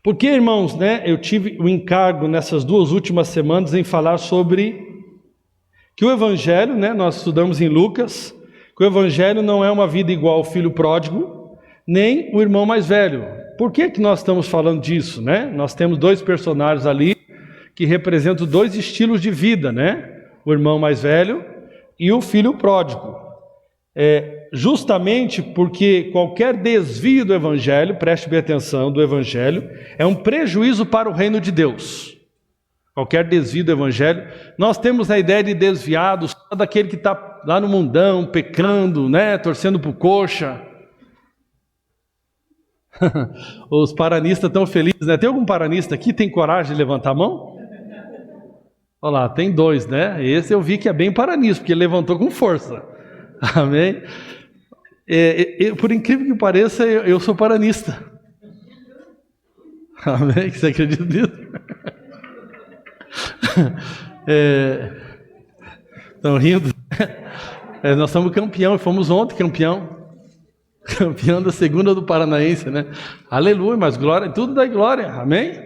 Porque, irmãos, né, eu tive o encargo nessas 2 últimas semanas em falar sobre que o Evangelho, né, nós estudamos em Lucas, que o Evangelho não é uma vida igual ao filho pródigo, nem o irmão mais velho. Por que nós estamos falando disso, né? Nós temos 2 personagens ali que representam 2 estilos de vida, né? O irmão mais velho e o filho pródigo. Justamente porque qualquer desvio do Evangelho, preste bem atenção, do Evangelho, é um prejuízo para o reino de Deus. Qualquer desvio do Evangelho, nós temos a ideia de desviados, daquele que está lá no mundão, pecando, né, torcendo por coxa. Os paranistas estão felizes, né? Tem algum paranista aqui? Tem coragem de levantar a mão? Olha lá, tem 2, né? Esse eu vi que é bem paranista, porque ele levantou com força. Amém? Por incrível que pareça, eu sou paranista. Amém? Você acredita nisso? Estão rindo? Nós somos campeão, fomos ontem campeão da segunda do Paranaense, né? Aleluia, mas glória, tudo dá glória, amém?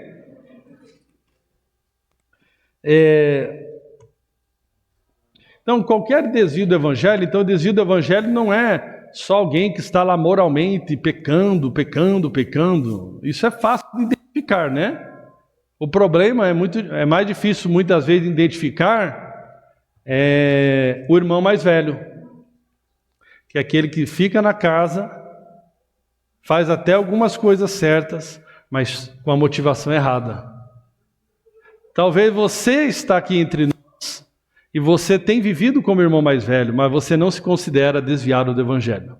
Então, qualquer desvio do Evangelho, então o desvio do Evangelho não é só alguém que está lá moralmente pecando. Isso é fácil de identificar, né? O problema é mais difícil muitas vezes de identificar o irmão mais velho, que é aquele que fica na casa, faz até algumas coisas certas, mas com a motivação errada. Talvez você está aqui entre nós e você tem vivido como irmão mais velho, mas você não se considera desviado do Evangelho.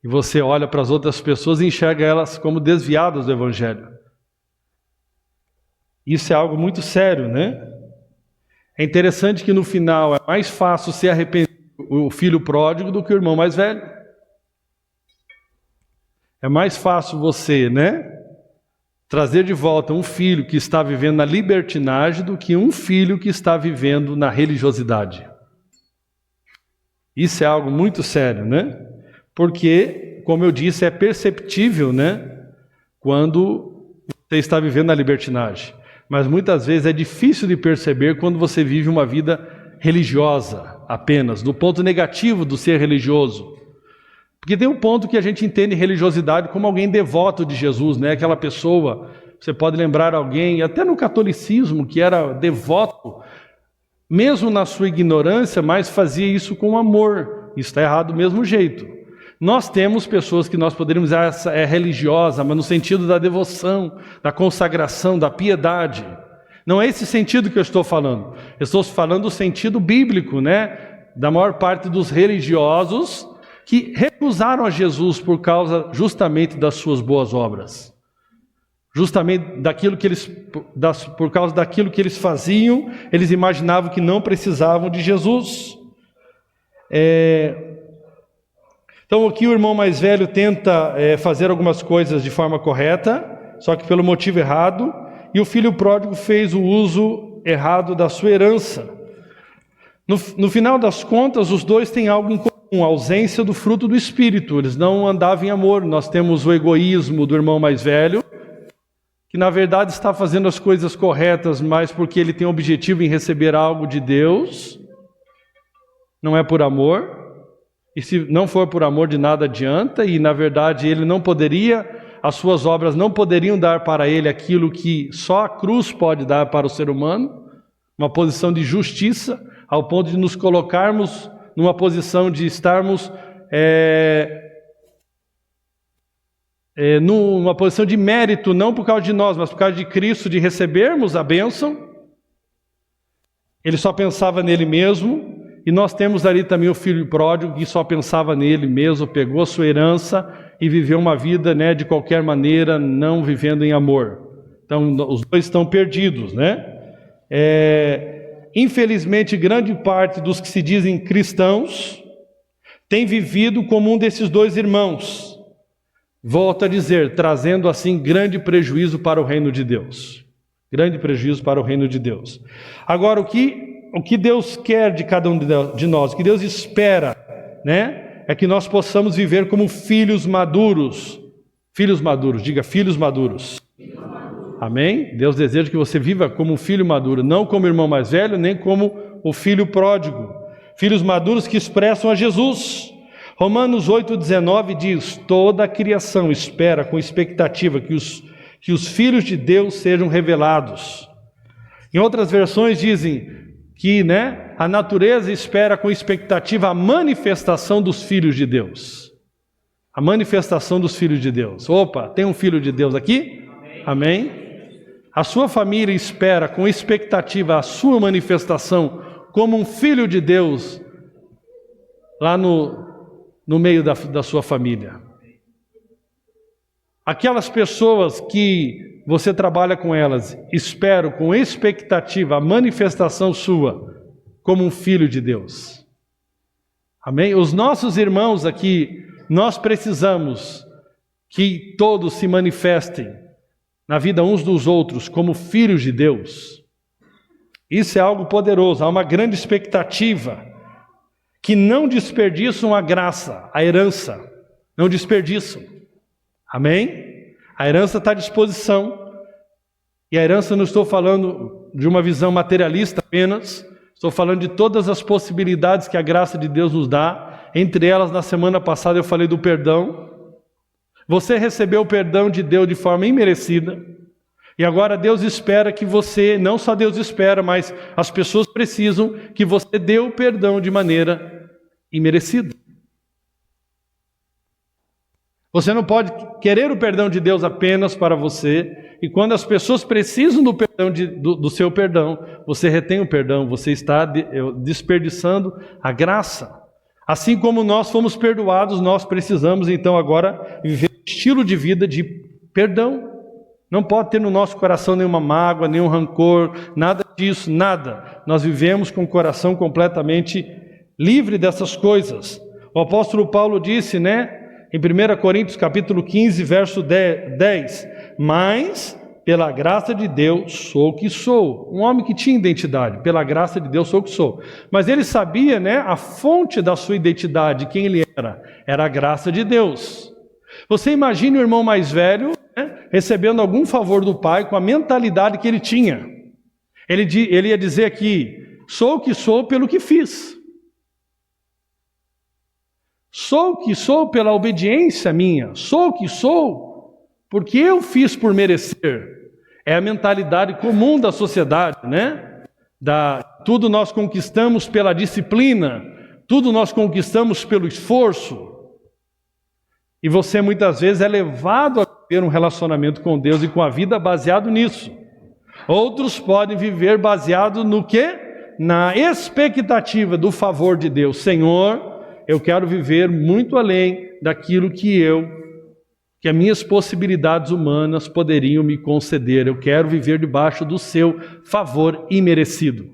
E você olha para as outras pessoas e enxerga elas como desviadas do Evangelho. Isso é algo muito sério, né? É interessante que no final é mais fácil se arrepender o filho pródigo do que o irmão mais velho. É mais fácil você, né, trazer de volta um filho que está vivendo na libertinagem do que um filho que está vivendo na religiosidade. Isso é algo muito sério, né? Porque, como eu disse, é perceptível, né, quando você está vivendo na libertinagem. Mas muitas vezes é difícil de perceber quando você vive uma vida religiosa apenas, do ponto negativo do ser religioso. Porque tem um ponto que a gente entende religiosidade como alguém devoto de Jesus, né? Aquela pessoa, você pode lembrar alguém, até no catolicismo, que era devoto, mesmo na sua ignorância, mas fazia isso com amor. Isso está errado do mesmo jeito. Nós temos pessoas que nós poderíamos dizer, essa é religiosa, mas no sentido da devoção, da consagração, da piedade. Não é esse sentido que eu estou falando. Eu estou falando do sentido bíblico, né? Da maior parte dos religiosos que recusaram a Jesus por causa justamente das suas boas obras. Justamente por causa daquilo que eles faziam, eles imaginavam que não precisavam de Jesus. Então aqui o irmão mais velho tenta fazer algumas coisas de forma correta, só que pelo motivo errado, e o filho pródigo fez o uso errado da sua herança. No final das contas, os dois têm algo em comum, a ausência do fruto do Espírito. Eles não andavam em amor. Nós temos o egoísmo do irmão mais velho, que na verdade está fazendo as coisas corretas, mas porque ele tem o objetivo em receber algo de Deus, não é por amor. E se não for por amor, de nada adianta, e na verdade ele não poderia, as suas obras não poderiam dar para ele aquilo que só a cruz pode dar para o ser humano, uma posição de justiça, ao ponto de nos colocarmos numa posição de estarmos numa posição de mérito, não por causa de nós, mas por causa de Cristo, de recebermos a bênção. Ele só pensava nele mesmo. E nós temos ali também o filho pródigo que só pensava nele mesmo, pegou a sua herança e viveu uma vida, né, de qualquer maneira, não vivendo em amor. Então, os dois estão perdidos, né? Infelizmente, grande parte dos que se dizem cristãos tem vivido como um desses dois irmãos. Volto a dizer, trazendo assim grande prejuízo para o reino de Deus. Grande prejuízo para o reino de Deus. Agora, o que Deus quer de cada um de nós, o que Deus espera, né? É que nós possamos viver como filhos maduros, Filhos maduros, diga filhos maduros. Amém? Deus deseja que você viva como um filho maduro, não como irmão mais velho, nem como o filho pródigo. Filhos maduros que expressam a Jesus. Romanos 8,19 diz: toda a criação espera com expectativa que os filhos de Deus sejam revelados. Em outras versões dizem que a natureza espera com expectativa a manifestação dos filhos de Deus. A manifestação dos filhos de Deus. Opa, tem um filho de Deus aqui? Amém? A sua família espera com expectativa a sua manifestação como um filho de Deus lá no meio da sua família. Aquelas pessoas que você trabalha com elas, esperam com expectativa a manifestação sua como um filho de Deus. Amém? Os nossos irmãos aqui, nós precisamos que todos se manifestem na vida uns dos outros como filhos de Deus. Isso é algo poderoso, há uma grande expectativa, que não desperdiçam a graça, a herança, não desperdiçam. Amém? A herança está à disposição, e a herança não estou falando de uma visão materialista apenas, estou falando de todas as possibilidades que a graça de Deus nos dá. Entre elas, na semana passada eu falei do perdão. Você recebeu o perdão de Deus de forma imerecida, e agora Deus espera que você, não só Deus espera, mas as pessoas precisam que você dê o perdão de maneira imerecida. Você não pode querer o perdão de Deus apenas para você, e quando as pessoas precisam do perdão do seu perdão, você retém o perdão, você está desperdiçando a graça. Assim como nós fomos perdoados, nós precisamos então agora viver um estilo de vida de perdão. Não pode ter no nosso coração nenhuma mágoa, nenhum rancor, nada disso, nada. Nós vivemos com o coração completamente livre dessas coisas. O apóstolo Paulo disse, em 1 Coríntios capítulo 15, verso 10, mas pela graça de Deus sou o que sou. Um homem que tinha identidade, pela graça de Deus sou o que sou. Mas ele sabia, a fonte da sua identidade, quem ele era a graça de Deus. Você imagine o irmão mais velho, recebendo algum favor do pai com a mentalidade que ele tinha. Ele ia dizer aqui, sou o que sou pelo que fiz. Sou o que sou pela obediência minha. Sou o que sou porque eu fiz por merecer. É a mentalidade comum da sociedade, Tudo nós conquistamos pela disciplina, tudo nós conquistamos pelo esforço. E você muitas vezes é levado a ter um relacionamento com Deus e com a vida baseado nisso. Outros podem viver baseado no quê? Na expectativa do favor de Deus. Senhor, eu quero viver muito além daquilo que as minhas possibilidades humanas poderiam me conceder. Eu quero viver debaixo do seu favor imerecido.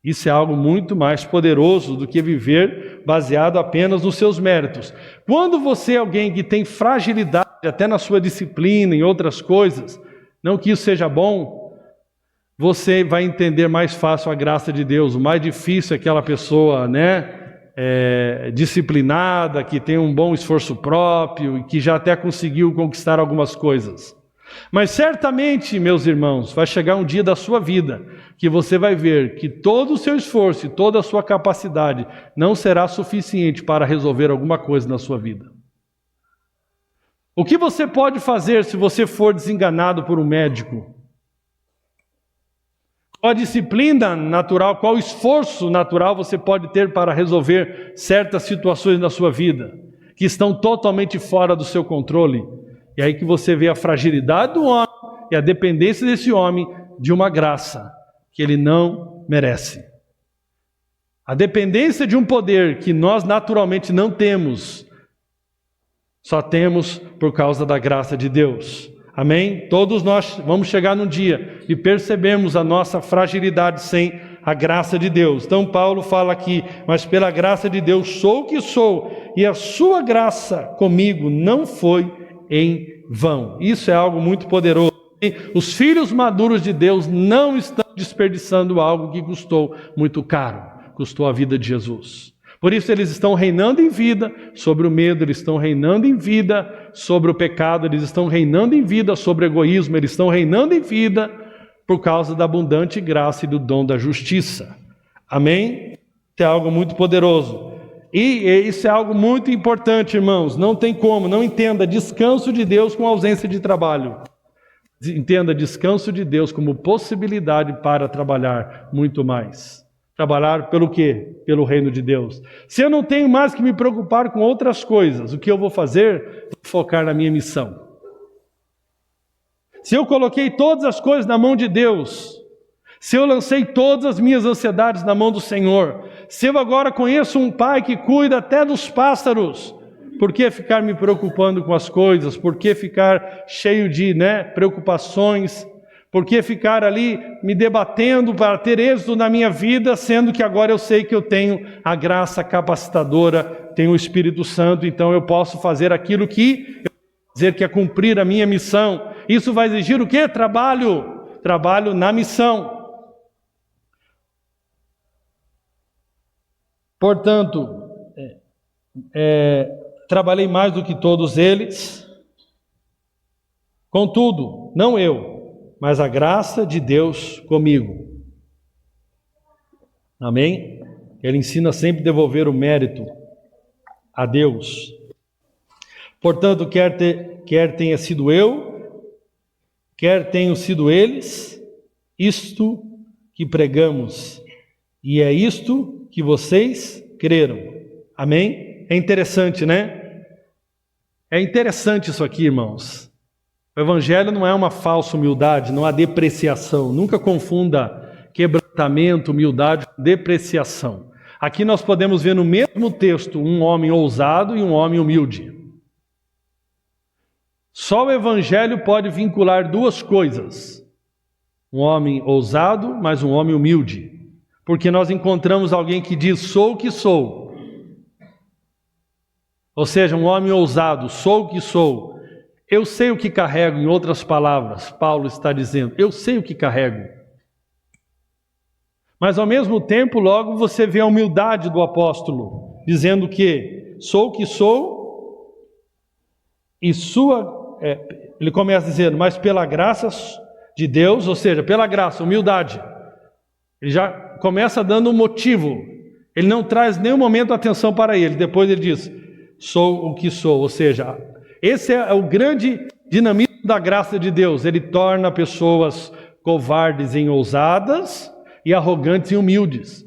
Isso é algo muito mais poderoso do que viver baseado apenas nos seus méritos. Quando você é alguém que tem fragilidade até na sua disciplina, em outras coisas, não que isso seja bom, você vai entender mais fácil a graça de Deus. O mais difícil é aquela pessoa, disciplinada, que tem um bom esforço próprio e que já até conseguiu conquistar algumas coisas. Mas certamente, meus irmãos, vai chegar um dia da sua vida que você vai ver que todo o seu esforço e toda a sua capacidade não será suficiente para resolver alguma coisa na sua vida. O que você pode fazer se você for desenganado por um médico? Qual a disciplina natural, qual o esforço natural você pode ter para resolver certas situações na sua vida que estão totalmente fora do seu controle? E aí que você vê a fragilidade do homem e a dependência desse homem de uma graça que ele não merece. A dependência de um poder que nós naturalmente não temos, só temos por causa da graça de Deus. Amém? Todos nós vamos chegar num dia e percebemos a nossa fragilidade sem a graça de Deus. Então Paulo fala aqui, mas pela graça de Deus sou o que sou, e a sua graça comigo não foi em vão. Isso é algo muito poderoso. Os filhos maduros de Deus não estão desperdiçando algo que custou muito caro, custou a vida de Jesus. Por isso eles estão reinando em vida sobre o medo, eles estão reinando em vida sobre o pecado, eles estão reinando em vida sobre o egoísmo, eles estão reinando em vida por causa da abundante graça e do dom da justiça. Amém? Isso é algo muito poderoso. E isso é algo muito importante, irmãos. Não tem como, não entenda descanso de Deus com ausência de trabalho. Entenda descanso de Deus como possibilidade para trabalhar muito mais. Trabalhar pelo quê? Pelo reino de Deus. Se eu não tenho mais que me preocupar com outras coisas, o que eu vou fazer? Vou focar na minha missão. Se eu coloquei todas as coisas na mão de Deus, se eu lancei todas as minhas ansiedades na mão do Senhor, se eu agora conheço um Pai que cuida até dos pássaros, por que ficar me preocupando com as coisas? Por que ficar cheio de preocupações? Por que ficar ali me debatendo para ter êxito na minha vida, sendo que agora eu sei que eu tenho a graça capacitadora, tenho o Espírito Santo, então eu posso fazer aquilo que eu dizer que é cumprir a minha missão. Isso vai exigir o quê? Trabalho na missão. Portanto, trabalhei mais do que todos eles. Contudo, não eu, mas a graça de Deus comigo. Amém? Ele ensina sempre a devolver o mérito a Deus. Portanto, quer tenha sido eu, quer tenham sido eles, isto que pregamos, e é isto que vocês creram. Amém? É interessante, né? É interessante isso aqui, irmãos. O Evangelho não é uma falsa humildade, não há depreciação. Nunca confunda quebrantamento, humildade com depreciação. Aqui nós podemos ver no mesmo texto um homem ousado e um homem humilde. Só o Evangelho pode vincular duas coisas. Um homem ousado, mas um homem humilde. Porque nós encontramos alguém que diz, sou o que sou. Ou seja, um homem ousado, sou o que sou. Eu sei o que carrego, em outras palavras, Paulo está dizendo, eu sei o que carrego. Mas ao mesmo tempo, logo você vê a humildade do apóstolo, dizendo que sou o que sou, e ele começa dizendo, mas pela graça de Deus, ou seja, pela graça, humildade. Ele já começa dando um motivo, ele não traz nenhum momento atenção para ele, depois ele diz, sou o que sou, ou seja, esse é o grande dinamismo da graça de Deus, ele torna pessoas covardes em ousadas e arrogantes e humildes.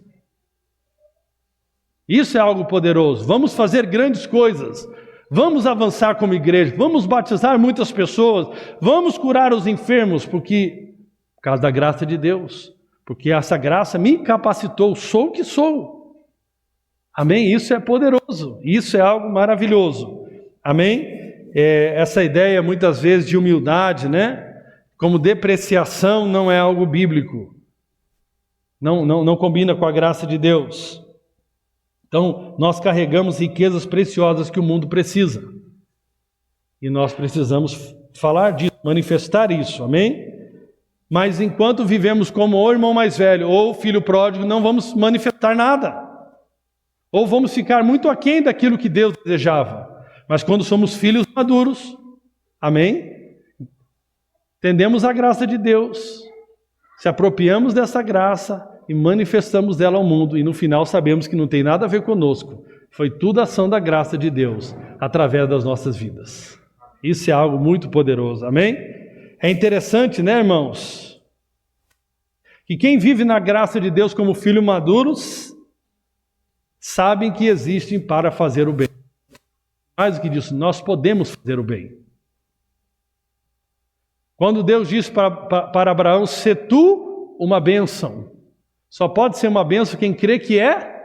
Isso é algo poderoso. Vamos fazer grandes coisas, vamos avançar como igreja, vamos batizar muitas pessoas, vamos curar os enfermos, por causa da graça de Deus, porque essa graça me capacitou, sou o que sou. Amém? Isso é poderoso, isso é algo maravilhoso. Amém? Essa ideia muitas vezes de humildade, como depreciação, não é algo bíblico. Não combina com a graça de Deus. Então, nós carregamos riquezas preciosas que o mundo precisa. E nós precisamos falar disso, manifestar isso, amém? Mas enquanto vivemos como o irmão mais velho ou o filho pródigo, não vamos manifestar nada. Ou vamos ficar muito aquém daquilo que Deus desejava. Mas quando somos filhos maduros, amém? Entendemos a graça de Deus, se apropriamos dessa graça e manifestamos dela ao mundo, e no final sabemos que não tem nada a ver conosco, foi tudo ação da graça de Deus, através das nossas vidas. Isso é algo muito poderoso, amém? É interessante, irmãos? Que quem vive na graça de Deus como filhos maduros, sabem que existem para fazer o bem. Mais do que disso, nós podemos fazer o bem. Quando Deus disse para Abraão, "Se tu uma bênção", só pode ser uma bênção quem crê que é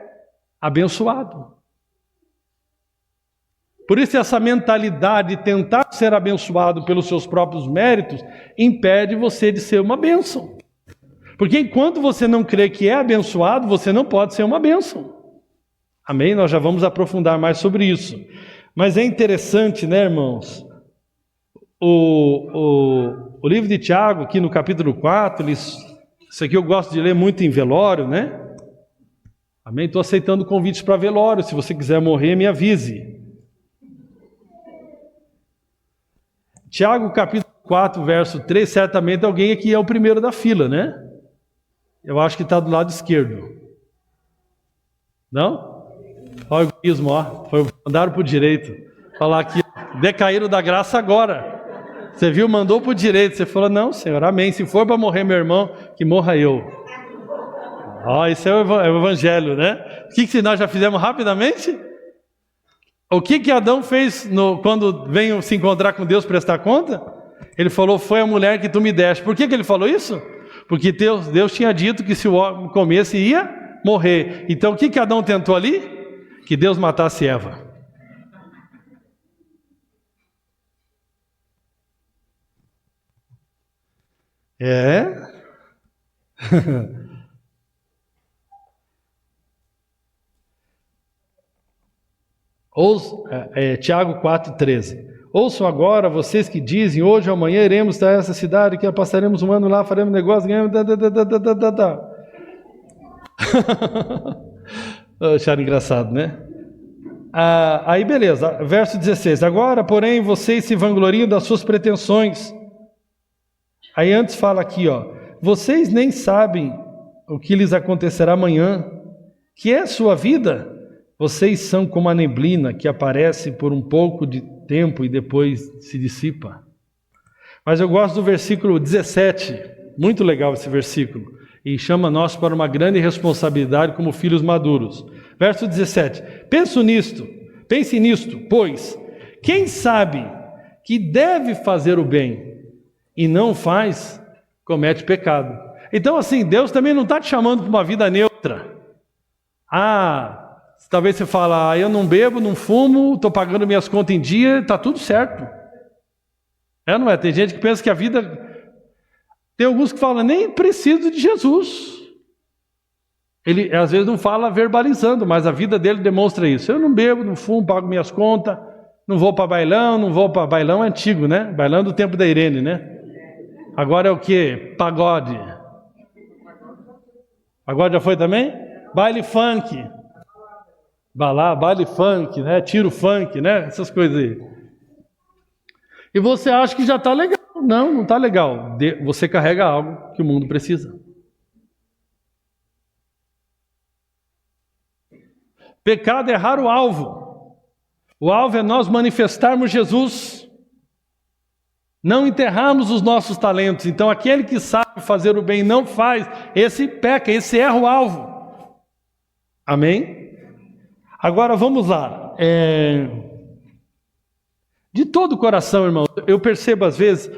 abençoado. Por isso essa mentalidade de tentar ser abençoado pelos seus próprios méritos impede você de ser uma bênção. Porque enquanto você não crê que é abençoado, você não pode ser uma bênção. Amém? Nós já vamos aprofundar mais sobre isso. Mas é interessante, irmãos? O livro de Tiago, aqui no capítulo 4, isso aqui eu gosto de ler muito em velório, Amém? Estou aceitando convites para velório. Se você quiser morrer, me avise. Tiago capítulo 4, verso 3, certamente alguém aqui é o primeiro da fila, né? Eu acho que está do lado esquerdo. Não? Olha o egoísmo, ó. Mandaram para o direito. Falar aqui, decaíram da graça agora. Você viu, mandou para o direito. Você falou, não, Senhor, amém. Se for para morrer meu irmão, que morra eu. Ó, isso é o evangelho, né? O que nós já fizemos rapidamente? O que Adão fez quando veio se encontrar com Deus prestar conta? Ele falou, foi a mulher que tu me deste. Por que ele falou isso? Porque Deus tinha dito que se o homem comesse ia morrer. Então o que Adão tentou ali? Que Deus matasse Eva. Tiago 4,13. Ouçam agora vocês que dizem, hoje ou amanhã iremos a essa cidade, que passaremos um ano lá, faremos negócio, ganhamos... Acharam engraçado, né? Aí beleza, verso 16. Agora, porém, vocês se vangloriam das suas pretensões. Aí antes fala aqui, ó. Vocês nem sabem o que lhes acontecerá amanhã, que é sua vida. Vocês são como a neblina que aparece por um pouco de tempo e depois se dissipa. Mas eu gosto do versículo 17, muito legal esse versículo, e chama nós para uma grande responsabilidade como filhos maduros. Verso 17, pense nisto, pois, quem sabe que deve fazer o bem e não faz, comete pecado. Então assim, Deus também não está te chamando para uma vida neutra. Talvez você fale, eu não bebo, não fumo, estou pagando minhas contas em dia, está tudo certo. Não é? Tem gente que pensa que a vida... Tem alguns que falam, nem preciso de Jesus. Ele às vezes não fala verbalizando, mas a vida dele demonstra isso. Eu não bebo, não fumo, pago minhas contas, não vou para bailão, bailão é antigo, né? Bailão do tempo da Irene, né? Agora é o quê? Pagode. Pagode já foi também? Baile funk. Baile funk, né? Tiro funk, né? Essas coisas aí. E você acha que já está legal. Não está legal. Você carrega algo que o mundo precisa. Pecado é errar o alvo. O alvo é nós manifestarmos Jesus. Não enterrarmos os nossos talentos. Então aquele que sabe fazer o bem e não faz, esse peca, esse erra o alvo. Amém? Agora vamos lá. De todo o coração, irmão, eu percebo às vezes,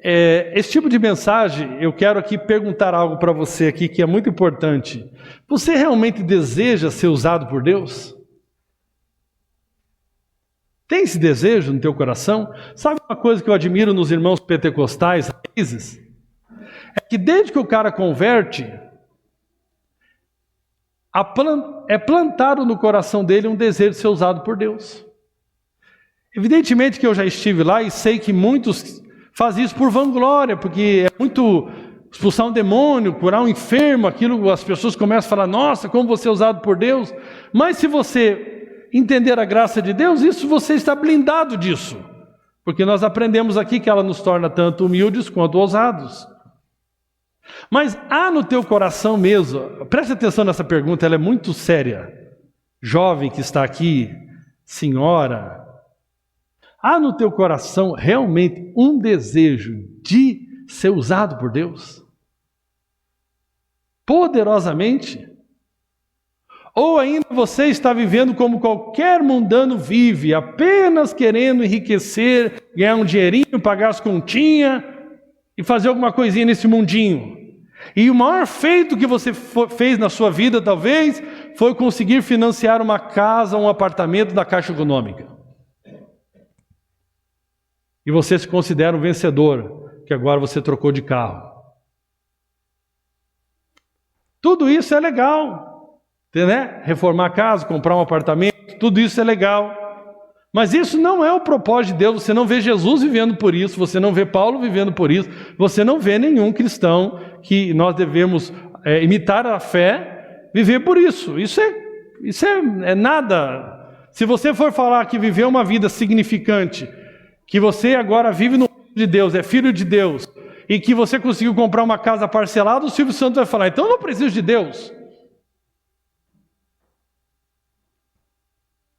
esse tipo de mensagem, eu quero aqui perguntar algo para você aqui que é muito importante. Você realmente deseja ser usado por Deus? Tem esse desejo no teu coração? Sabe uma coisa que eu admiro nos irmãos pentecostais, raízes? É que desde que o cara converte, é plantado no coração dele um desejo de ser usado por Deus. Evidentemente que eu já estive lá e sei que muitos fazem isso por vanglória, porque é muito expulsar um demônio, curar um enfermo, aquilo as pessoas começam a falar, nossa, como você é usado por Deus. Mas se você entender a graça de Deus, isso você está blindado disso. Porque nós aprendemos aqui que ela nos torna tanto humildes quanto ousados. Mas há no teu coração mesmo, preste atenção nessa pergunta, ela é muito séria. Jovem que está aqui, senhora, há no teu coração realmente um desejo de ser usado por Deus? Poderosamente? Ou ainda você está vivendo como qualquer mundano vive, apenas querendo enriquecer, ganhar um dinheirinho, pagar as continhas e fazer alguma coisinha nesse mundinho? E o maior feito que você fez na sua vida, talvez, foi conseguir financiar uma casa, um apartamento da Caixa Econômica. E você se considera um vencedor, que agora você trocou de carro. Tudo isso é legal, né? Reformar a casa, comprar um apartamento, tudo isso é legal. Mas isso não é o propósito de Deus. Você não vê Jesus vivendo por isso, você não vê Paulo vivendo por isso, você não vê nenhum cristão que nós devemos imitar a fé, viver por isso. Isso é nada. Se você for falar que viver uma vida significante, que você agora vive no de Deus, é filho de Deus, e que você conseguiu comprar uma casa parcelada, o Silvio Santos vai falar, então eu não preciso de Deus.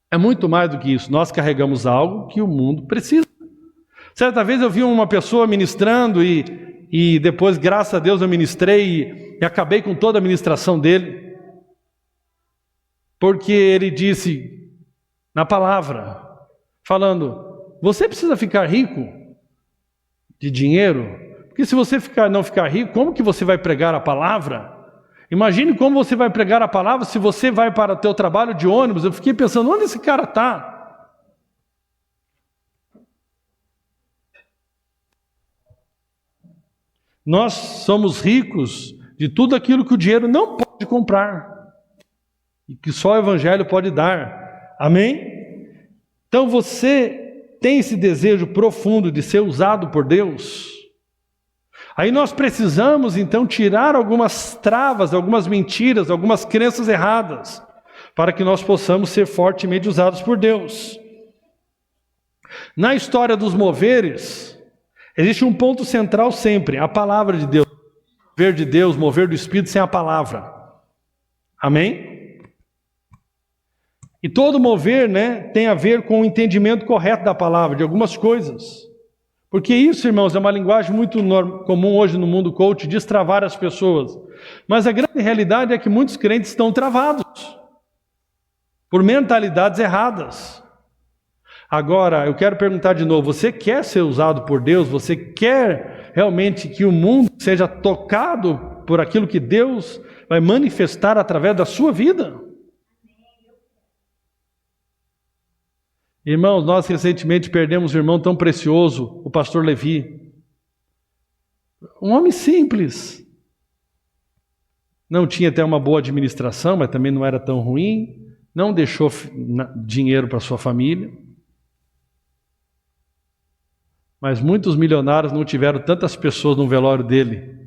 É muito mais do que isso. Nós carregamos algo que o mundo precisa. Certa vez eu vi uma pessoa ministrando e depois, graças a Deus, eu ministrei e acabei com toda a ministração dele. Porque ele disse na palavra, falando, você precisa ficar rico de dinheiro? Porque se você não ficar rico, como que você vai pregar a palavra? Imagine como você vai pregar a palavra se você vai para o teu trabalho de ônibus. Eu fiquei pensando, onde esse cara está? Nós somos ricos de tudo aquilo que o dinheiro não pode comprar. E que só o Evangelho pode dar. Amém? Então você tem esse desejo profundo de ser usado por Deus? Aí nós precisamos então tirar algumas travas, algumas mentiras, algumas crenças erradas, para que nós possamos ser fortemente usados por Deus. Na história dos moveres, existe um ponto central sempre, a palavra de Deus. Mover de Deus, mover do Espírito sem a palavra. Amém? E todo mover, tem a ver com o entendimento correto da palavra, de algumas coisas. Porque isso, irmãos, é uma linguagem muito comum hoje no mundo coach, destravar as pessoas. Mas a grande realidade é que muitos crentes estão travados por mentalidades erradas. Agora, eu quero perguntar de novo, você quer ser usado por Deus? Você quer realmente que o mundo seja tocado por aquilo que Deus vai manifestar através da sua vida? Irmãos, nós recentemente perdemos um irmão tão precioso, o pastor Levi. Um homem simples. Não tinha até uma boa administração, mas também não era tão ruim. Não deixou dinheiro para sua família. Mas muitos milionários não tiveram tantas pessoas no velório dele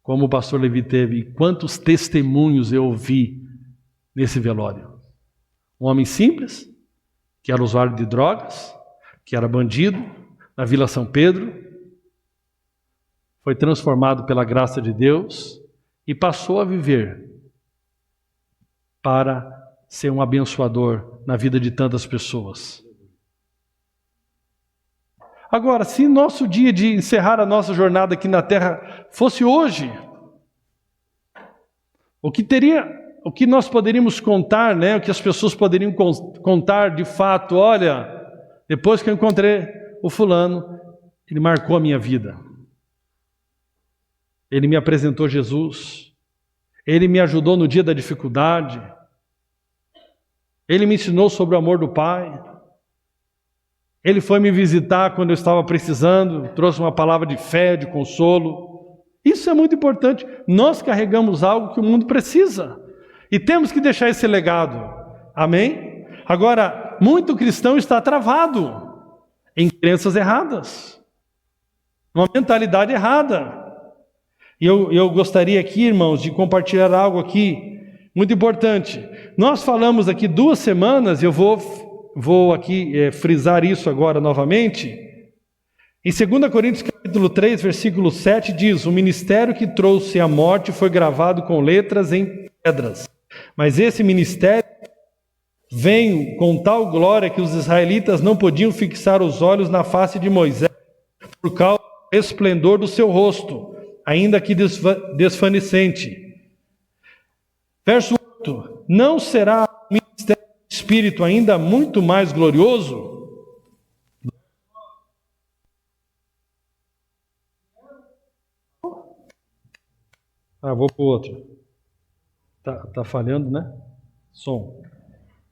como o pastor Levi teve. E quantos testemunhos eu ouvi nesse velório. Um homem simples, que era usuário de drogas, que era bandido, na Vila São Pedro, foi transformado pela graça de Deus e passou a viver para ser um abençoador na vida de tantas pessoas. Agora, se nosso dia de encerrar a nossa jornada aqui na Terra fosse hoje, o que nós poderíamos contar, o que as pessoas poderiam contar de fato, olha, depois que eu encontrei o fulano, ele marcou a minha vida. Ele me apresentou Jesus. Ele me ajudou no dia da dificuldade. Ele me ensinou sobre o amor do Pai. Ele foi me visitar quando eu estava precisando, trouxe uma palavra de fé, de consolo. Isso é muito importante. Nós carregamos algo que o mundo precisa. E temos que deixar esse legado. Amém? Agora, muito cristão está travado em crenças erradas. Uma mentalidade errada. E eu gostaria aqui, irmãos, de compartilhar algo aqui muito importante. Nós falamos aqui 2 semanas, eu vou aqui frisar isso agora novamente. Em 2 Coríntios capítulo 3, versículo 7 diz, o ministério que trouxe a morte foi gravado com letras em pedras. Mas esse ministério veio com tal glória que os israelitas não podiam fixar os olhos na face de Moisés por causa do esplendor do seu rosto, ainda que desvanecente. Verso 8, não será o ministério do Espírito ainda muito mais glorioso? Vou para o outro. Tá falhando, né? Som.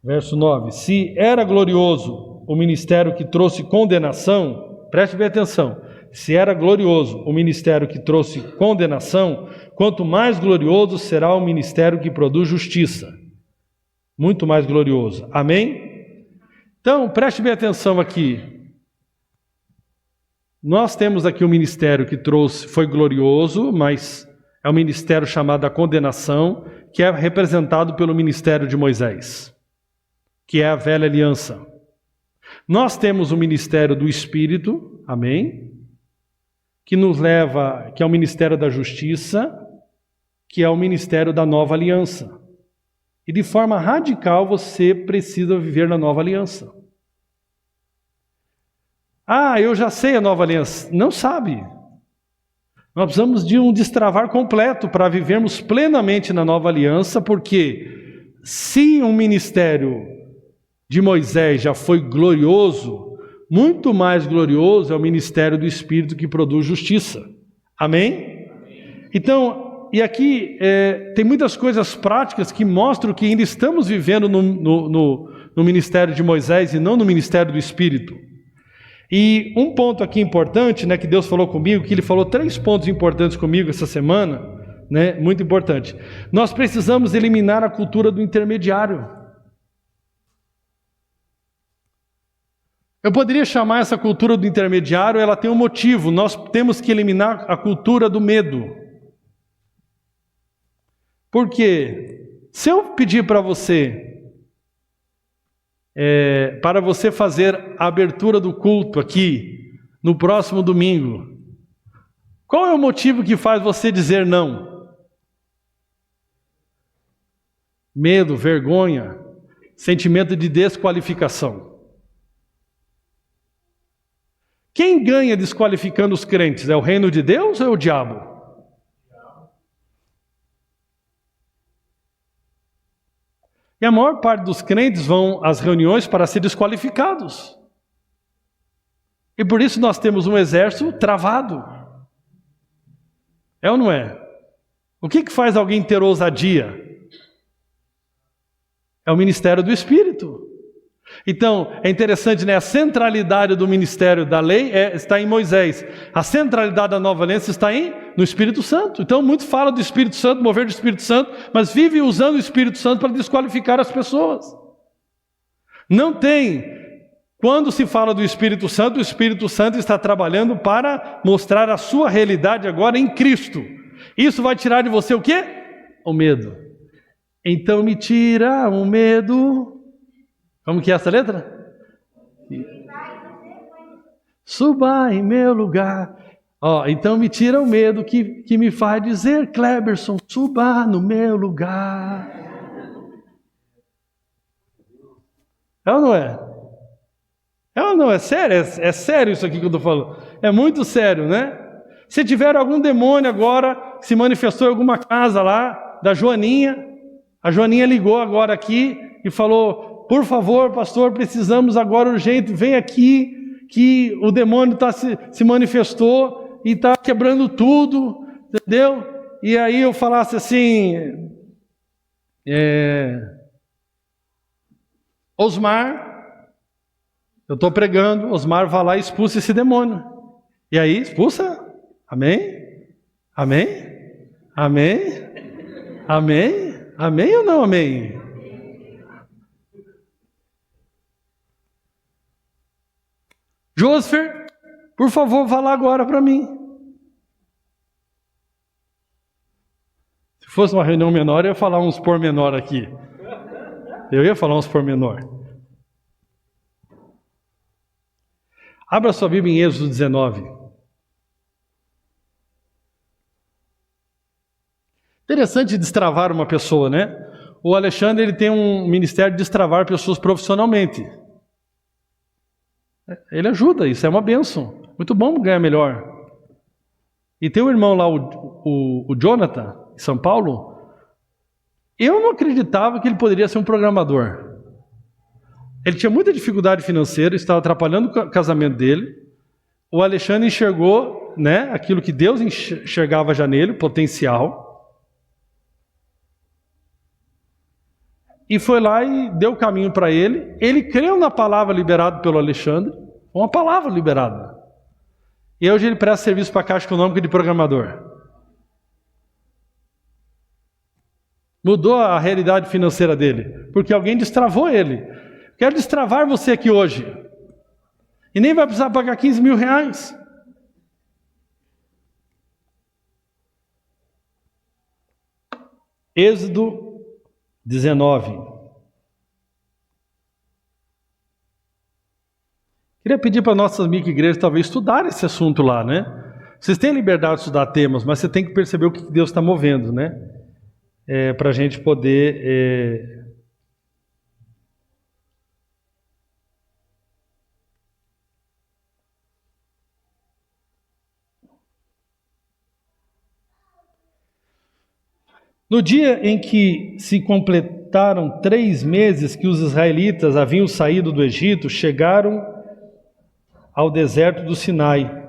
Verso 9. Se era glorioso o ministério que trouxe condenação, preste bem atenção. Se era glorioso o ministério que trouxe condenação, quanto mais glorioso será o ministério que produz justiça. Muito mais glorioso. Amém? Então, preste bem atenção aqui. Nós temos aqui o ministério que foi glorioso, mas é o ministério chamado a condenação, que é representado pelo ministério de Moisés, que é a velha aliança. Nós temos o ministério do Espírito, amém? Que nos leva, que é o ministério da justiça, que é o ministério da nova aliança. E de forma radical você precisa viver na nova aliança. Ah, eu já sei a nova aliança. Não sabe. Nós precisamos de um destravar completo para vivermos plenamente na nova aliança, porque se um ministério de Moisés já foi glorioso, muito mais glorioso é o ministério do Espírito que produz justiça. Amém? Então, e aqui tem muitas coisas práticas que mostram que ainda estamos vivendo no ministério de Moisés e não no ministério do Espírito. E um ponto aqui importante, né, que Deus falou comigo, que Ele falou 3 pontos importantes comigo essa semana, né, muito importante. Nós precisamos eliminar a cultura do intermediário. Eu poderia chamar essa cultura do intermediário, ela tem um motivo. Nós temos que eliminar a cultura do medo. Porque se eu pedir para você fazer a abertura do culto aqui no próximo domingo, qual é o motivo que faz você dizer não? Medo, vergonha, sentimento de desqualificação. Quem ganha desqualificando os crentes? É o reino de Deus ou é o diabo? E a maior parte dos crentes vão às reuniões para ser desqualificados. E por isso nós temos um exército travado. É ou não é? O que faz alguém ter ousadia? É o ministério do Espírito. Então, é interessante, né? A centralidade do ministério da lei está em Moisés. A centralidade da nova aliança está no Espírito Santo. Então, muitos falam do Espírito Santo, mover do Espírito Santo, mas vivem usando o Espírito Santo para desqualificar as pessoas. Não tem. Quando se fala do Espírito Santo, o Espírito Santo está trabalhando para mostrar a sua realidade agora em Cristo. Isso vai tirar de você o quê? O medo. Então, me tira o medo. Como que é essa letra? Suba em meu lugar. Então me tira o medo que me faz dizer, Cleberson, suba no meu lugar. É ou não é? É ou não é? Sério? É sério isso aqui que eu estou falando. É muito sério, né? Se tiver algum demônio agora que se manifestou em alguma casa lá, da Joaninha, a Joaninha ligou agora aqui e falou: por favor, pastor, precisamos agora urgente, vem aqui, que o demônio se manifestou e está quebrando tudo, entendeu? E aí eu falasse assim, Osmar, eu estou pregando, Osmar vai lá e expulsa esse demônio. E aí, expulsa? Amém? Amém? Amém? Amém? Amém ou não amém? Joseph, por favor, vá lá agora para mim. Se fosse uma reunião menor, eu ia falar uns pormenor aqui. Abra sua Bíblia em Êxodo 19. Interessante destravar uma pessoa, né? O Alexandre, ele tem um ministério de destravar pessoas profissionalmente. Ele ajuda, isso é uma bênção. Muito bom ganhar melhor. E tem um irmão lá, o Jonathan, em São Paulo. Eu não acreditava que ele poderia ser um programador. Ele tinha muita dificuldade financeira, estava atrapalhando o casamento dele. O Alexandre enxergou, né, aquilo que Deus enxergava já nele, o potencial. E foi lá e deu o caminho para ele. Ele creu na palavra liberada pelo Alexandre. Uma palavra liberada. E hoje ele presta serviço para a Caixa Econômica de programador. Mudou a realidade financeira dele. Porque alguém destravou ele. Quero destravar você aqui hoje. E nem vai precisar pagar 15 mil reais. Êxodo 19. Queria pedir para nossas micro-igrejas talvez estudar esse assunto lá, né? Vocês têm a liberdade de estudar temas, mas você tem que perceber o que Deus está movendo, né? Para a gente poder... No dia em que se completaram 3 meses que os israelitas haviam saído do Egito, chegaram ao deserto do Sinai.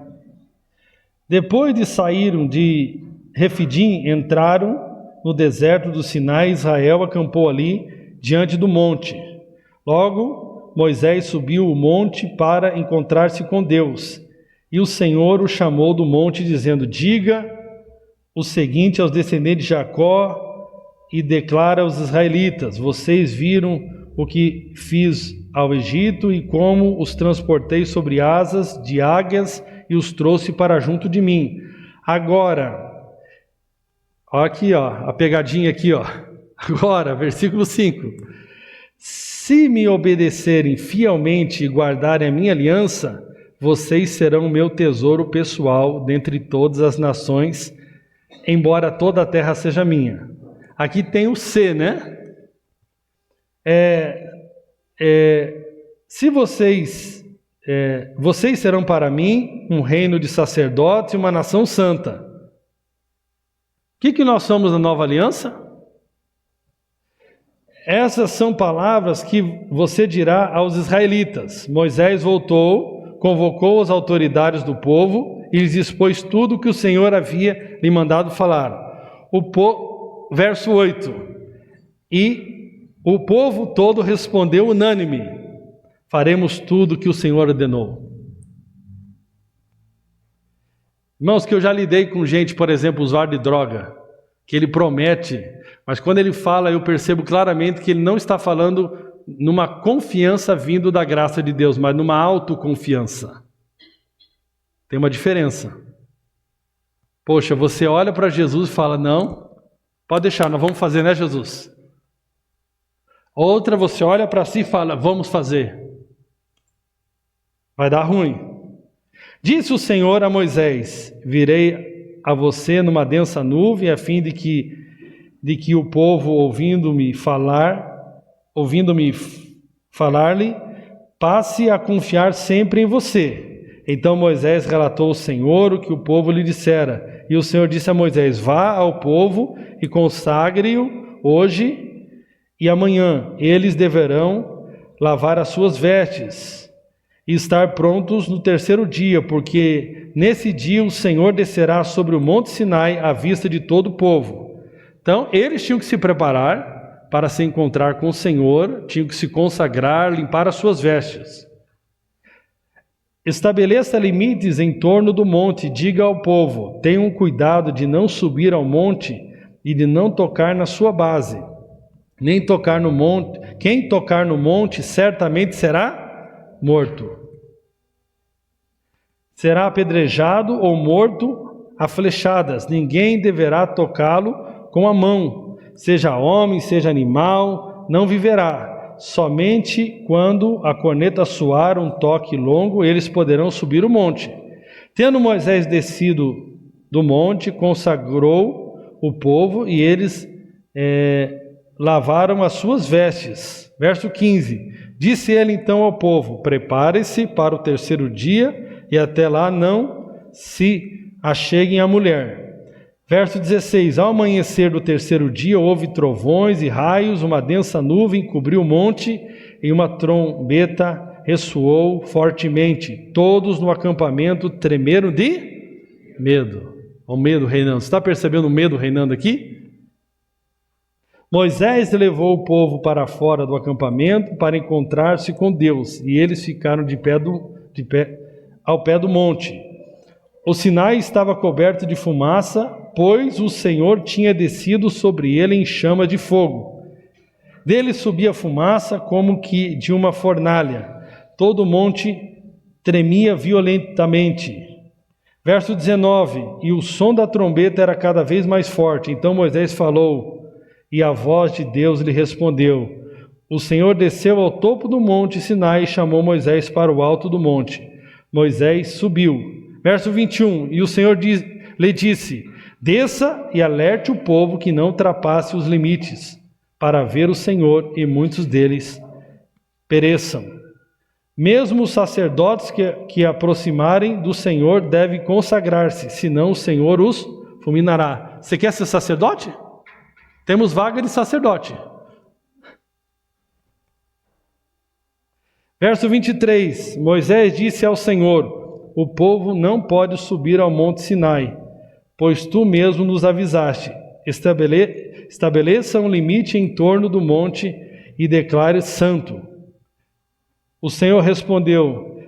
Depois de saírem de Refidim, entraram no deserto do Sinai. Israel acampou ali diante do monte. Logo, Moisés subiu o monte para encontrar-se com Deus. E o Senhor o chamou do monte, dizendo: diga o seguinte aos descendentes de Jacó e declara aos israelitas: vocês viram o que fiz ao Egito e como os transportei sobre asas de águias e os trouxe para junto de mim. Agora, aqui a pegadinha aqui, Agora, versículo 5. Se me obedecerem fielmente e guardarem a minha aliança, vocês serão meu tesouro pessoal dentre todas as nações, embora toda a terra seja minha. Aqui tem o C, né? Se vocês serão para mim um reino de sacerdotes e uma nação santa. O que nós somos na nova aliança? Essas são palavras que você dirá aos israelitas. Moisés voltou, convocou as autoridades do povo e lhes expôs tudo o que o Senhor havia lhe mandado falar. Verso 8. E o povo todo respondeu unânime: faremos tudo o que o Senhor ordenou. Irmãos, que eu já lidei com gente, por exemplo, usuário de droga, que ele promete, mas quando ele fala, eu percebo claramente que ele não está falando numa confiança vindo da graça de Deus, mas numa autoconfiança. Tem uma diferença. Poxa, você olha para Jesus e fala: não, pode deixar, nós vamos fazer, né, Jesus? Outra, você olha para si e fala: vamos fazer. Vai dar ruim. Disse o Senhor a Moisés: virei a você numa densa nuvem, a fim de que o povo, ouvindo-me falar-lhe, passe a confiar sempre em você. Então Moisés relatou ao Senhor o que o povo lhe dissera. E o Senhor disse a Moisés: vá ao povo e consagre-o hoje e amanhã. Eles deverão lavar as suas vestes e estar prontos no 3º dia, porque nesse dia o Senhor descerá sobre o monte Sinai à vista de todo o povo. Então, eles tinham que se preparar para se encontrar com o Senhor, tinham que se consagrar, limpar as suas vestes. Estabeleça limites em torno do monte, diga ao povo: tenham cuidado de não subir ao monte e de não tocar na sua base, nem tocar no monte. Quem tocar no monte certamente será morto. Será apedrejado ou morto a flechadas. Ninguém deverá tocá-lo com a mão, seja homem, seja animal, não viverá. Somente quando a corneta soar um toque longo, eles poderão subir o monte. Tendo Moisés descido do monte, consagrou o povo e eles lavaram as suas vestes. Verso 15. Disse ele então ao povo: prepare-se para o 3º dia, e até lá não se acheguem à mulher. Verso 16. Ao amanhecer do 3º dia houve trovões e raios, uma densa nuvem cobriu o monte e uma trombeta ressoou fortemente. Todos no acampamento tremeram de medo. O medo reinando. Você está percebendo o medo reinando aqui? Moisés levou o povo para fora do acampamento para encontrar-se com Deus, e eles ficaram ao pé do monte. O Sinai estava coberto de fumaça, pois o Senhor tinha descido sobre ele em chama de fogo. Dele subia fumaça como que de uma fornalha. Todo o monte tremia violentamente. Verso 19. E o som da trombeta era cada vez mais forte. Então Moisés falou, e a voz de Deus lhe respondeu: o Senhor desceu ao topo do monte Sinai e chamou Moisés para o alto do monte. Moisés subiu. Verso 21, e o Senhor lhe disse: desça e alerte o povo que não ultrapasse os limites, para ver o Senhor, e muitos deles pereçam. Mesmo os sacerdotes que aproximarem do Senhor devem consagrar-se, senão o Senhor os fulminará. Você quer ser sacerdote? Temos vaga de sacerdote. Verso 23, Moisés disse ao Senhor: o povo não pode subir ao monte Sinai, pois tu mesmo nos avisaste. Estabeleça um limite em torno do monte e declare santo. O Senhor respondeu: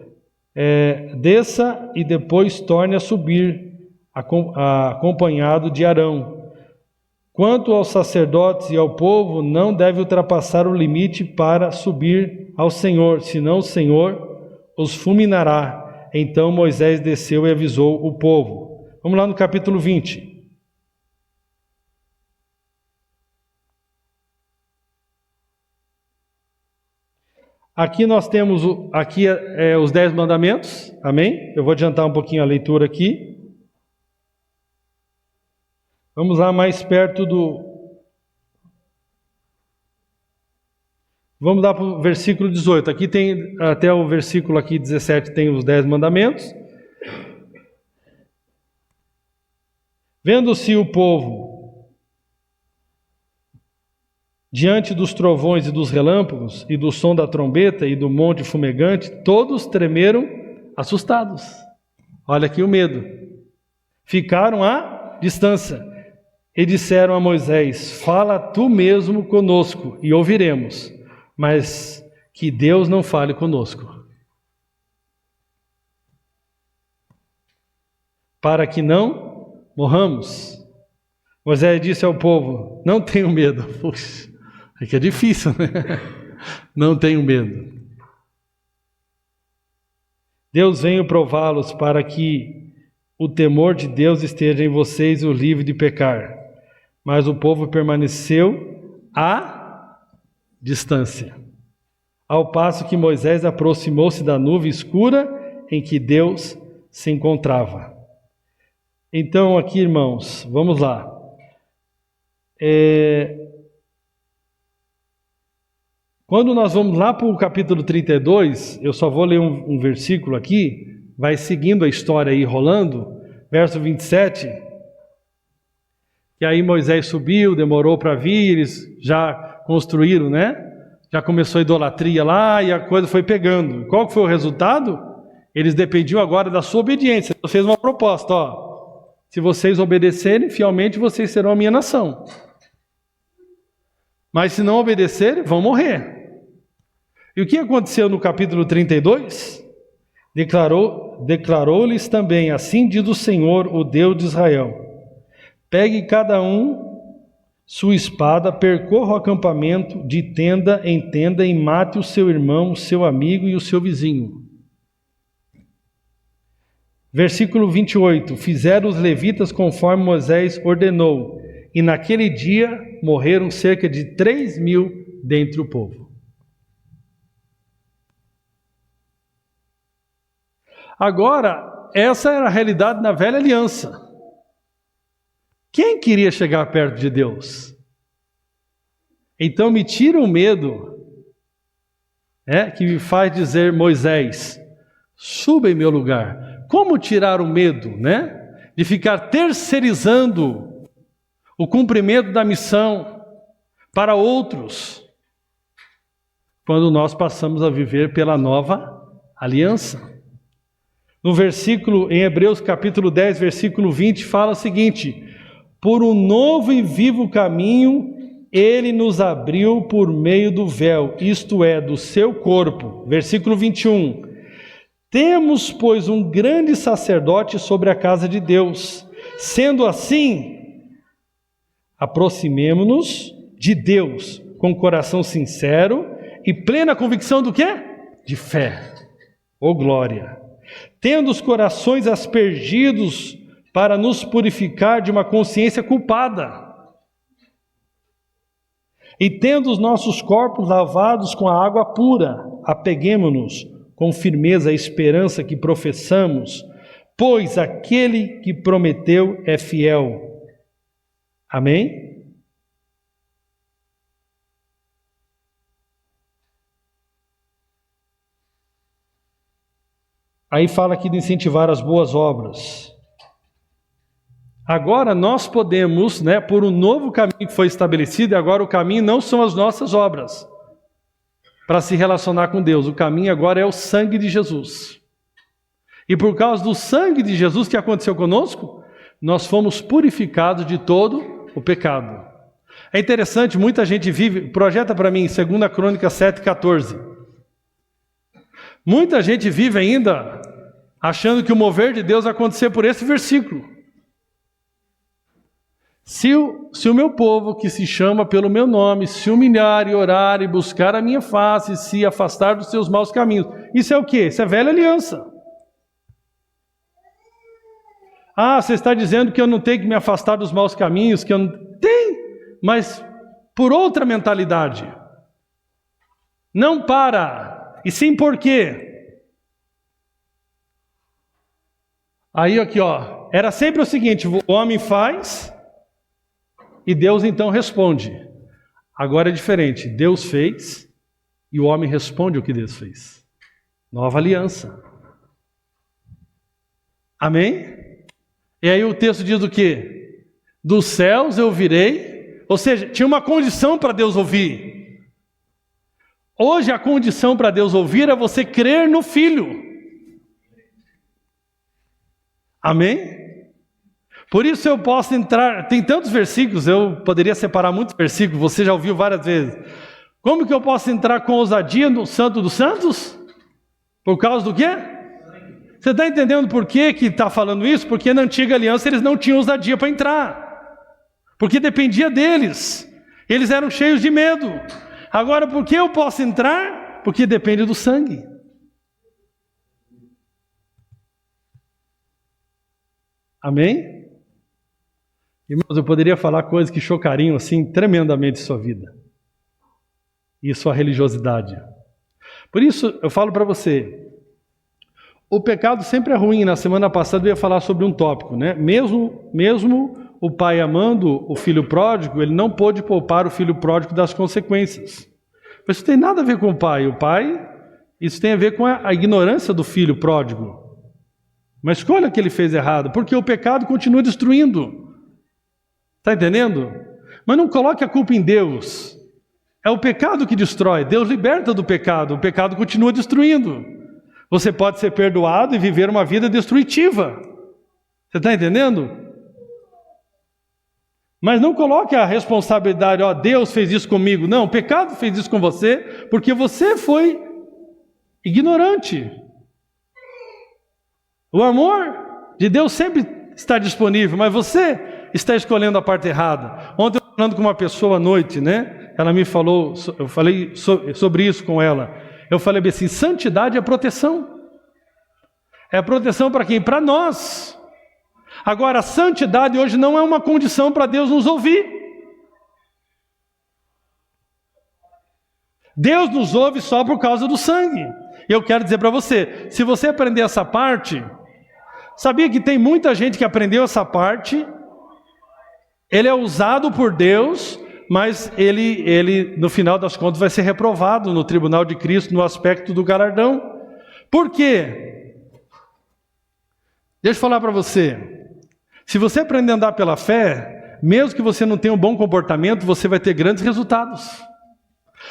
desça e depois torne a subir, acompanhado de Arão. Quanto aos sacerdotes e ao povo, não deve ultrapassar o limite para subir ao Senhor, senão o Senhor os fulminará. Então Moisés desceu e avisou o povo. Vamos lá no capítulo 20. Aqui nós temos os 10 mandamentos, amém? Eu vou adiantar um pouquinho a leitura aqui. Vamos lá mais perto Vamos lá para o versículo 18. Aqui tem, até o versículo aqui 17, tem os 10 mandamentos. Vendo-se o povo diante dos trovões e dos relâmpagos, e do som da trombeta e do monte fumegante, todos tremeram assustados. Olha aqui o medo. Ficaram à distância e disseram a Moisés: fala tu mesmo conosco e ouviremos, mas que Deus não fale conosco, para que não morramos. Moisés disse ao povo: não tenham medo. Puxa, é que é difícil, né? Não tenham medo. Deus veio prová-los para que o temor de Deus esteja em vocês e o livre de pecar. Mas o povo permaneceu à distância, ao passo que Moisés aproximou-se da nuvem escura em que Deus se encontrava. Então aqui, irmãos, vamos lá. Quando nós vamos lá para o capítulo 32, eu só vou ler um versículo aqui, vai seguindo a história aí rolando, verso 27, que aí Moisés subiu, demorou para vir, eles já construíram, né? Já começou a idolatria lá e a coisa foi pegando. Qual que foi o resultado? Eles dependiam agora da sua obediência. Deus fez uma proposta, ó: se vocês obedecerem fielmente, vocês serão a minha nação. Mas se não obedecerem, vão morrer. E o que aconteceu no capítulo 32? Declarou-lhes também: assim diz o Senhor, o Deus de Israel: pegue cada um sua espada, percorra o acampamento de tenda em tenda e mate o seu irmão, o seu amigo e o seu vizinho. Versículo 28. Fizeram os levitas conforme Moisés ordenou, e naquele dia morreram cerca de 3.000 dentre o povo. Agora, essa era a realidade na velha aliança. Quem queria chegar perto de Deus? Então me tira o medo, que me faz dizer: Moisés, suba em meu lugar. Como tirar o medo, de ficar terceirizando o cumprimento da missão para outros, quando nós passamos a viver pela nova aliança? No versículo, em Hebreus capítulo 10, versículo 20, fala o seguinte: por um novo e vivo caminho ele nos abriu por meio do véu, isto é, do seu corpo. Versículo 21. Temos, pois, um grande sacerdote sobre a casa de Deus. Sendo assim, aproximemo-nos de Deus com coração sincero e plena convicção do quê? De fé. Ô glória! Tendo os corações aspergidos para nos purificar de uma consciência culpada. E tendo os nossos corpos lavados com a água pura, apeguemo-nos com firmeza à esperança que professamos, pois aquele que prometeu é fiel. Amém? Aí fala aqui de incentivar as boas obras. Agora nós podemos, por um novo caminho que foi estabelecido, e agora o caminho não são as nossas obras para se relacionar com Deus. O caminho agora é o sangue de Jesus. E por causa do sangue de Jesus, que aconteceu conosco, nós fomos purificados de todo o pecado. É interessante, muita gente vive, projeta para mim, 2 Crônicas 7,14. Muita gente vive ainda achando que o mover de Deus vai acontecer por esse versículo. Se o meu povo, que se chama pelo meu nome, se humilhar e orar e buscar a minha face, se afastar dos seus maus caminhos. Isso é o quê? Isso é velha aliança. Ah, você está dizendo que eu não tenho que me afastar dos maus caminhos, que eu não... Tem, mas por outra mentalidade. Não para, e sim por quê? Aí aqui, era sempre o seguinte, o homem faz... E Deus então responde. Agora é diferente. Deus fez e o homem responde o que Deus fez. Nova aliança. Amém? E aí o texto diz o quê? Dos céus eu virei. Ou seja, tinha uma condição para Deus ouvir. Hoje a condição para Deus ouvir é você crer no Filho. Amém? Por isso eu posso entrar, tem tantos versículos, eu poderia separar muitos versículos, você já ouviu várias vezes. Como que eu posso entrar com ousadia no Santo dos Santos? Por causa do quê? Você está entendendo por que está falando isso? Porque na antiga aliança eles não tinham ousadia para entrar. Porque dependia deles. Eles eram cheios de medo. Agora, por que eu posso entrar? Porque depende do sangue. Amém? Irmãos, eu poderia falar coisas que chocariam assim tremendamente sua vida e sua religiosidade. Por isso eu falo para você, o pecado sempre é ruim. Na semana passada eu ia falar sobre um tópico, Mesmo o pai amando o filho pródigo, ele não pôde poupar o filho pródigo das consequências. Mas isso tem nada a ver com o pai. Isso tem a ver com a ignorância do filho pródigo. Uma escolha que ele fez errado, porque o pecado continua destruindo. Está entendendo? Mas não coloque a culpa em Deus. É o pecado que destrói. Deus liberta do pecado. O pecado continua destruindo. Você pode ser perdoado e viver uma vida destrutiva. Você está entendendo? Mas não coloque a responsabilidade, Deus fez isso comigo. Não, o pecado fez isso com você porque você foi ignorante. O amor de Deus sempre está disponível, mas você está escolhendo a parte errada. Ontem eu falando com uma pessoa à noite, Ela me falou, eu falei sobre isso com ela. Eu falei assim, santidade é proteção. É proteção para quem? Para nós. Agora, a santidade hoje não é uma condição para Deus nos ouvir. Deus nos ouve só por causa do sangue. E eu quero dizer para você, se você aprender essa parte, sabia que tem muita gente que aprendeu essa parte, ele é usado por Deus, mas ele no final das contas vai ser reprovado no tribunal de Cristo no aspecto do galardão. Por quê? Deixa eu falar para você. Se você aprender a andar pela fé, mesmo que você não tenha um bom comportamento, você vai ter grandes resultados.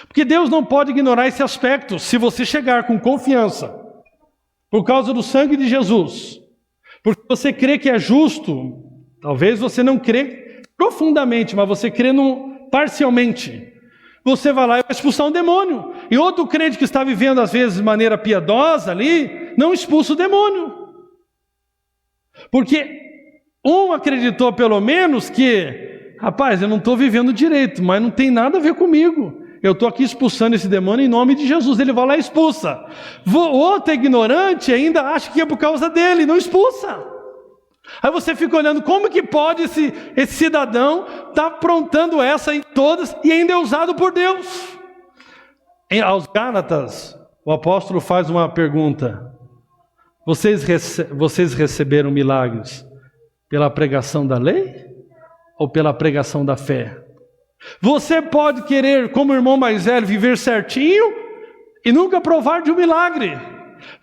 Porque Deus não pode ignorar esse aspecto. Se você chegar com confiança, por causa do sangue de Jesus, porque você crê que é justo, talvez você não crê profundamente, mas você crê parcialmente. Você vai lá e vai expulsar um demônio. E outro crente que está vivendo, às vezes, de maneira piedosa ali, não expulsa o demônio. Porque um acreditou pelo menos que, rapaz, eu não estou vivendo direito, mas não tem nada a ver comigo. Eu estou aqui expulsando esse demônio em nome de Jesus. Ele vai lá e expulsa. O outro ignorante ainda acha que é por causa dele, não expulsa. Aí você fica olhando, como que pode esse cidadão estar aprontando essa em todas e ainda é usado por Deus? Aos Gálatas, o apóstolo faz uma pergunta: vocês receberam milagres pela pregação da lei ou pela pregação da fé? Você pode querer, como irmão mais velho, viver certinho e nunca provar de um milagre.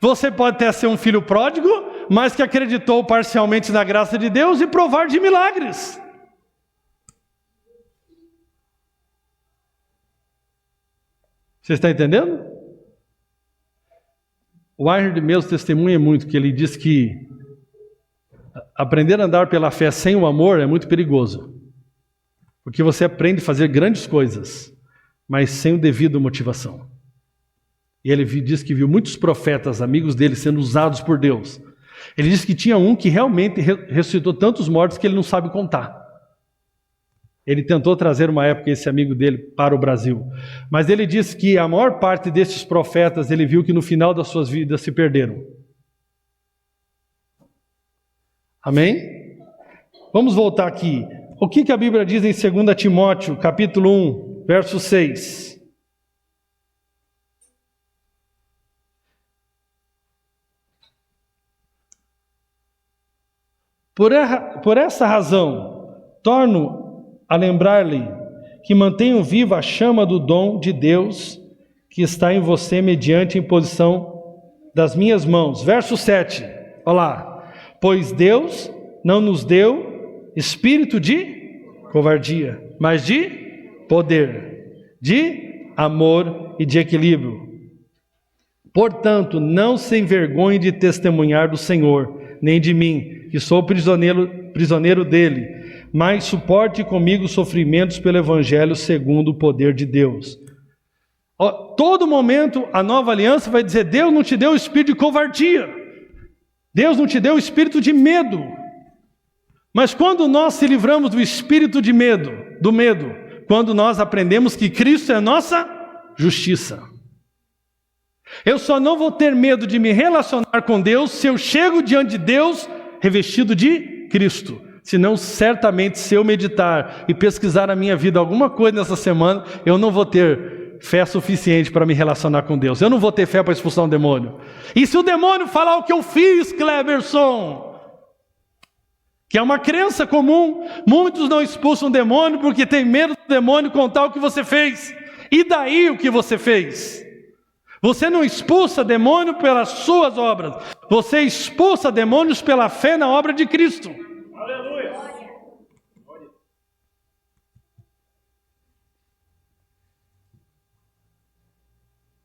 Você pode até ser um filho pródigo, mas que acreditou parcialmente na graça de Deus e provar de milagres. Você está entendendo? O Einhard mesmo testemunha muito, que ele diz que aprender a andar pela fé sem o amor é muito perigoso. Porque você aprende a fazer grandes coisas, mas sem o devido motivação. E ele diz que viu muitos profetas, amigos dele, sendo usados por Deus. Ele disse que tinha um que realmente ressuscitou tantos mortos que ele não sabe contar. Ele tentou trazer uma época esse amigo dele para o Brasil. Mas ele disse que a maior parte desses profetas, ele viu que no final das suas vidas se perderam. Amém? Vamos voltar aqui. O que a Bíblia diz em 2 Timóteo, capítulo 1, verso 6? Por essa razão, torno a lembrar-lhe que mantenham viva a chama do dom de Deus que está em você mediante a imposição das minhas mãos. Verso 7, olha lá. Pois Deus não nos deu espírito de covardia, mas de poder, de amor e de equilíbrio. Portanto, não se envergonhe de testemunhar do Senhor, nem de mim, que sou prisioneiro dele, mas suporte comigo sofrimentos pelo Evangelho segundo o poder de Deus. Todo momento a nova aliança vai dizer: Deus não te deu o espírito de covardia, Deus não te deu o espírito de medo. Mas quando nós se livramos do espírito de medo, quando nós aprendemos que Cristo é a nossa justiça. Eu só não vou ter medo de me relacionar com Deus se eu chego diante de Deus revestido de Cristo. Senão, certamente, se eu meditar e pesquisar a minha vida alguma coisa nessa semana, eu não vou ter fé suficiente para me relacionar com Deus. Eu não vou ter fé para expulsar um demônio. E se o demônio falar o que eu fiz, Cleberson, que é uma crença comum, muitos não expulsam demônio porque tem medo do demônio contar o que você fez. E daí o que você fez? Você não expulsa demônio pelas suas obras, você expulsa demônios pela fé na obra de Cristo. Aleluia!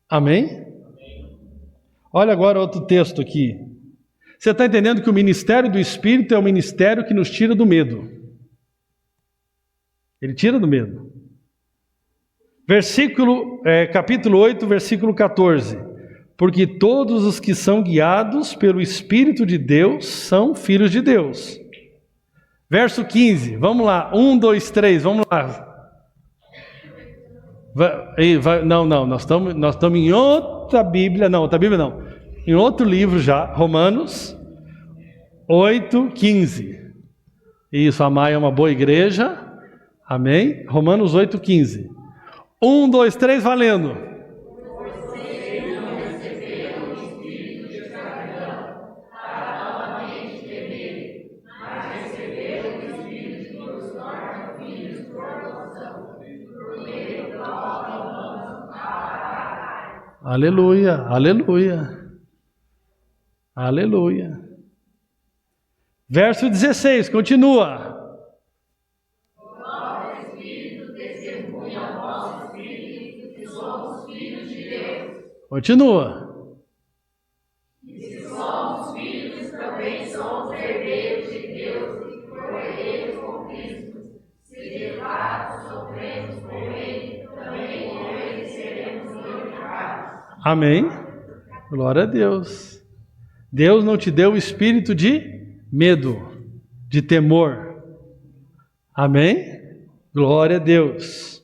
Amém? Olha agora outro texto aqui. Você está entendendo que o ministério do Espírito é o ministério que nos tira do medo. Ele tira do medo. Capítulo 8, versículo 14. Porque todos os que são guiados pelo Espírito de Deus são filhos de Deus. Verso 15, vamos lá, 1, 2, 3, vamos lá. Não, nós estamos em outra Bíblia, em outro livro já, Romanos 8, 15. Isso, a Maia é uma boa igreja, amém? Romanos 8, 15. 1, 2, 3, valendo. Aleluia, aleluia, aleluia. Verso 16, continua. O Espírito testemunha ao nosso Espírito que somos filhos de Deus. Continua. E se somos filhos, também somos herdeiros de Deus e co-herdeiros com Cristo. Se de fato sofremos com Ele, também com Ele seremos glorificados. Amém? Glória a Deus. Deus não te deu o espírito de medo, de temor. Amém? Glória a Deus.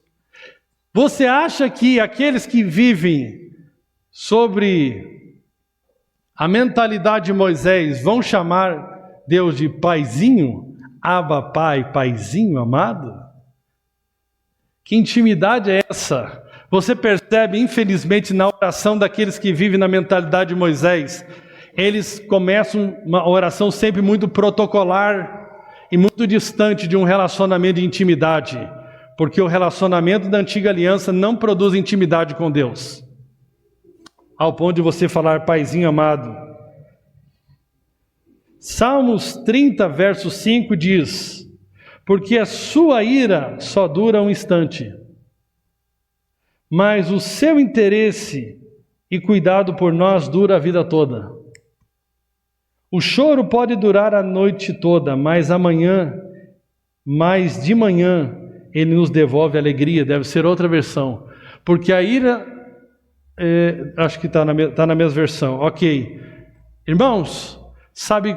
Você acha que aqueles que vivem sobre a mentalidade de Moisés vão chamar Deus de paizinho, Abba Pai, paizinho amado? Que intimidade é essa? Você percebe, infelizmente, na oração daqueles que vivem na mentalidade de Moisés, eles começam uma oração sempre muito protocolar e muito distante de um relacionamento de intimidade, porque o relacionamento da antiga aliança não produz intimidade com Deus, ao ponto de você falar paizinho amado. Salmos 30, verso 5 diz: porque a sua ira só dura um instante, mas o seu interesse e cuidado por nós dura a vida toda. O choro pode durar a noite toda, mas de manhã ele nos devolve alegria. Deve ser outra versão, porque a ira, acho que está na mesma versão. Ok, irmãos, sabe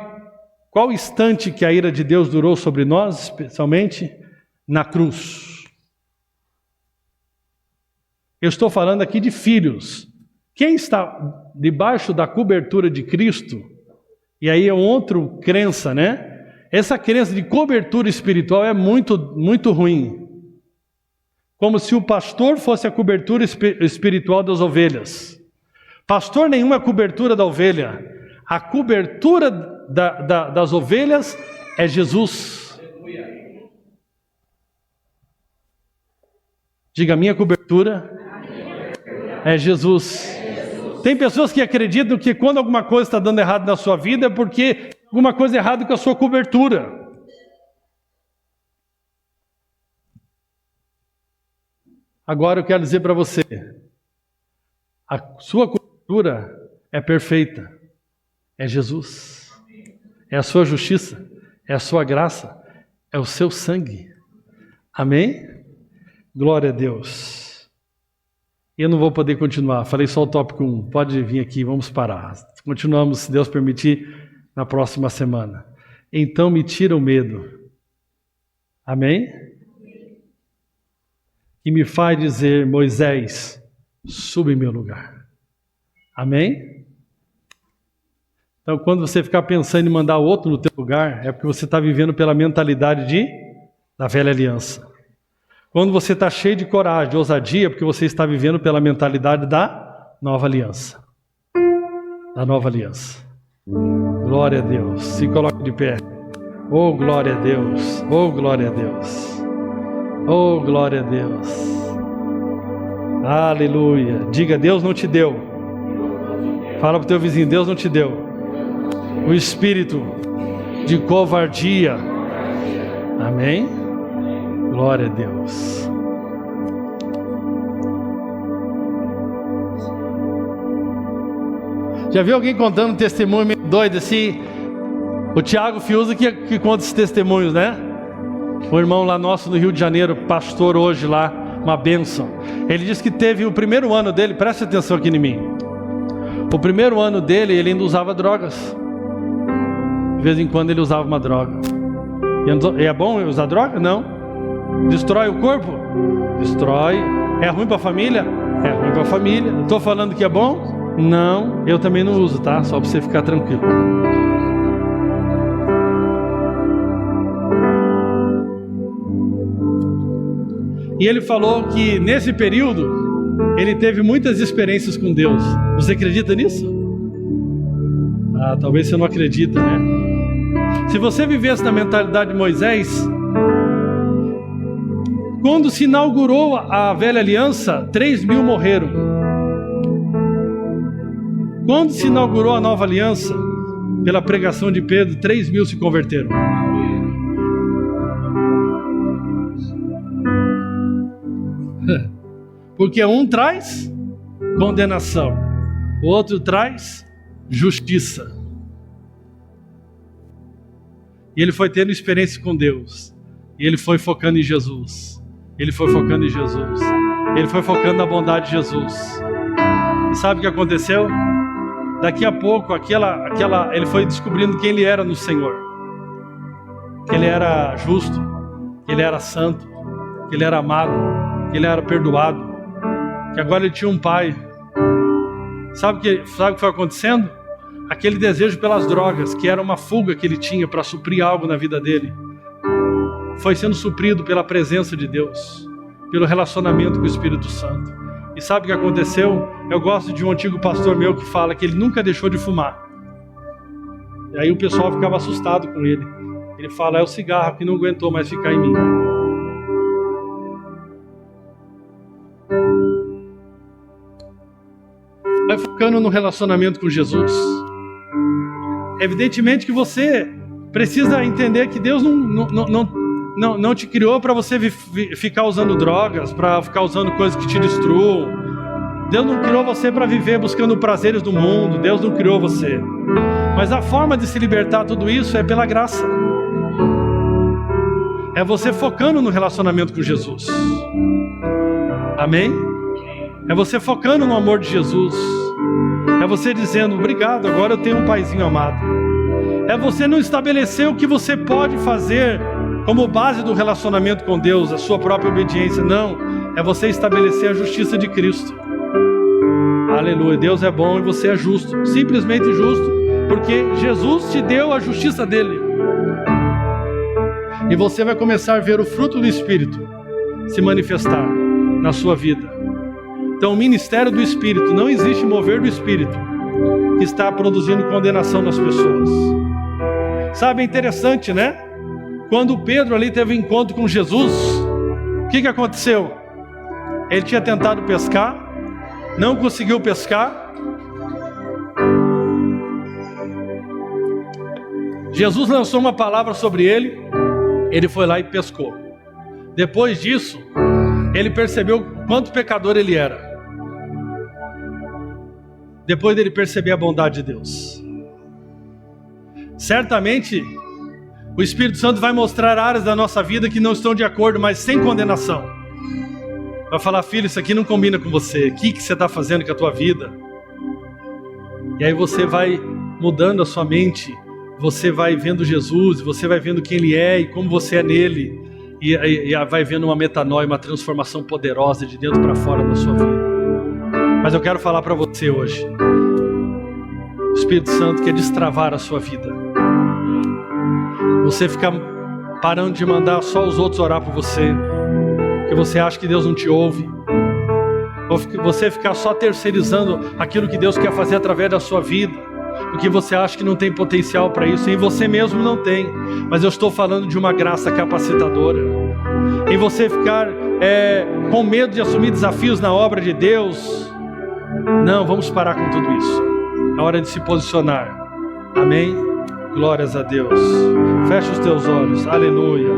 qual instante que a ira de Deus durou sobre nós, especialmente? Na cruz. Eu estou falando aqui de filhos. Quem está debaixo da cobertura de Cristo, e aí é outra crença, né? Essa crença de cobertura espiritual é muito, muito ruim. Como se o pastor fosse a cobertura espiritual das ovelhas. Pastor nenhum é a cobertura da ovelha. A cobertura das ovelhas é Jesus. Diga, minha cobertura é Jesus. Tem pessoas que acreditam que quando alguma coisa está dando errado na sua vida é porque alguma coisa errada com a sua cobertura. Agora eu quero dizer para você, a sua cobertura é perfeita, é Jesus, é a sua justiça, é a sua graça, é o seu sangue. Amém? Glória a Deus. Eu não vou poder continuar, falei só o tópico 1, pode vir aqui, vamos parar. Continuamos, se Deus permitir, na próxima semana. Então me tira o medo. Amém? E me faz dizer, Moisés, suba em meu lugar. Amém? Então quando você ficar pensando em mandar outro no teu lugar, é porque você está vivendo pela mentalidade da velha aliança. Quando você está cheio de coragem, de ousadia, porque você está vivendo pela mentalidade da nova aliança. Da nova aliança. Glória a Deus. Se coloque de pé. Oh, glória a Deus. Oh, glória a Deus. Oh, glória a Deus. Aleluia. Diga, Deus não te deu. Fala para o teu vizinho, Deus não te deu o espírito de covardia. Amém? Glória a Deus. Já viu alguém contando um testemunho meio doido assim? O Tiago Fiuza que conta esses testemunhos, né? O irmão lá nosso no Rio de Janeiro, pastor hoje lá, uma bênção. Ele disse que teve o primeiro ano dele, preste atenção aqui em mim. O primeiro ano dele, ele ainda usava drogas. De vez em quando ele usava uma droga. E é bom usar droga? Não. Destrói o corpo? Destrói. É ruim para a família? É ruim para a família. Estou falando que é bom? Não, eu também não uso, tá? Só para você ficar tranquilo. E ele falou que nesse período ele teve muitas experiências com Deus. Você acredita nisso? Ah, talvez você não acredita, né? Se você vivesse na mentalidade de Moisés, quando se inaugurou a velha aliança, 3.000 morreram. Quando se inaugurou a nova aliança, pela pregação de Pedro, 3.000 se converteram. Porque um traz condenação, o outro traz justiça. E ele foi tendo experiência com Deus. E ele foi focando em Jesus. Ele foi focando em Jesus. Ele foi focando na bondade de Jesus. E sabe o que aconteceu? Daqui a pouco, ele foi descobrindo quem ele era no Senhor. Que ele era justo, que ele era santo, que ele era amado, que ele era perdoado, que agora ele tinha um pai. Sabe o que foi acontecendo? aquele desejo pelas drogas, que era uma fuga que ele tinha para suprir algo na vida dele, foi sendo suprido pela presença de Deus, pelo relacionamento com o Espírito Santo. E sabe o que aconteceu? Eu gosto de um antigo pastor meu que fala que ele nunca deixou de fumar. E aí o pessoal ficava assustado com ele. Ele fala, é o cigarro que não aguentou mais ficar em mim. Vai focando no relacionamento com Jesus. Evidentemente que você precisa entender que Deus não te criou para você ficar usando drogas, para ficar usando coisas que te destruam. Deus não criou você para viver buscando prazeres do mundo. Deus não criou você. Mas a forma de se libertar de tudo isso é pela graça. É você focando no relacionamento com Jesus. Amém? É você focando no amor de Jesus. É você dizendo, obrigado, agora eu tenho um paizinho amado. É você não estabelecer o que você pode fazer como base do relacionamento com Deus, a sua própria obediência. Não, é você estabelecer a justiça de Cristo. Aleluia, Deus é bom e você é justo, simplesmente justo, porque Jesus te deu a justiça dele. E você vai começar a ver o fruto do Espírito se manifestar na sua vida. Então o ministério do Espírito, não existe mover do Espírito que está produzindo condenação nas pessoas. Sabe, é interessante, né? Quando Pedro ali teve um encontro com Jesus, o que aconteceu? Ele tinha tentado pescar, não conseguiu pescar. Jesus lançou uma palavra sobre ele, ele foi lá e pescou. Depois disso, ele percebeu quanto pecador ele era. Depois dele perceber a bondade de Deus. Certamente, o Espírito Santo vai mostrar áreas da nossa vida que não estão de acordo, mas sem condenação. Vai falar, filho, isso aqui não combina com você. O que você está fazendo com a tua vida? E aí você vai mudando a sua mente. Você vai vendo Jesus, você vai vendo quem Ele é e como você é nele. E vai vendo uma metanoia, uma transformação poderosa de dentro para fora da sua vida. Mas eu quero falar para você hoje. O Espírito Santo quer destravar a sua vida. Você fica parando de mandar só os outros orar por você, porque você acha que Deus não te ouve. Ou você ficar só terceirizando aquilo que Deus quer fazer através da sua vida, porque você acha que não tem potencial para isso, e em você mesmo não tem. Mas eu estou falando de uma graça capacitadora. Em você ficar com medo de assumir desafios na obra de Deus. Não, vamos parar com tudo isso. É hora de se posicionar. Amém? Glórias a Deus. Fecha os teus olhos. Aleluia.